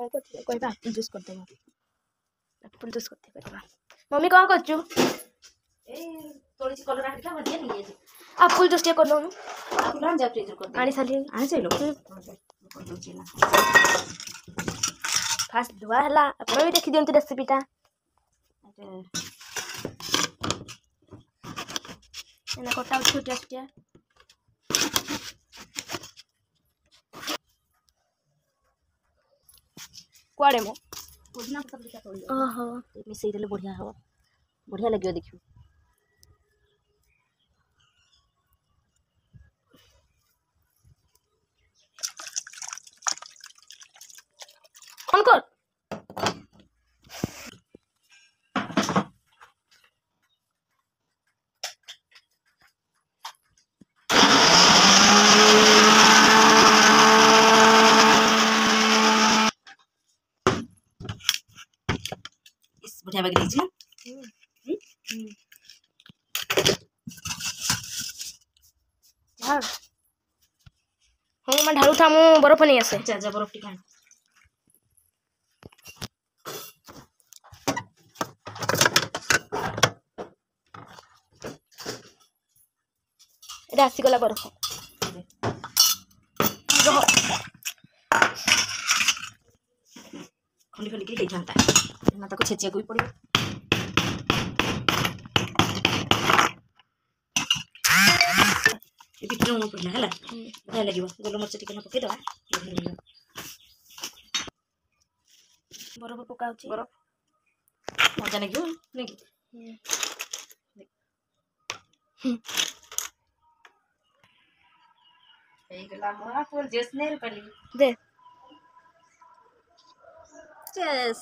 कौन को कहबा एप्पल जूस कर देबो एप्पल जूस करते करबा मम्मी कौन करछु ए थोड़ी सी कलर आके भजिया नहीं है एप्पल जूस के कर दो आप लान जा फ्रीजर कर दे आनी साली आने चलो कर दो चिना फास्ट दुआ हला अपन भी देखि दियंती रेसिपीटा एना कटा छोटा छोटा कुआड़े मो पुदीना पत्ता दिखा तोड़ी ओहो मिसई देले बढ़िया हो बढ़िया लगियो देखियो कौन कर इस बढ़िया बग लीजिए झाड़ मैं ढालू था मु बरफ नहीं आसे अच्छा जा बरफ टिका एटा आसी गला बरफ रह खंडी खंडी के जाता ना ताको छेचिया कोई पड़े ये पिटरो मो पड़ला हला बढ़िया लगियो गोल मरच टिका ना पके दवा बरफ पकाउची बरफ मजा लगियो नहीं এই গলা মোরা তোর জেসনের পালি दे চেস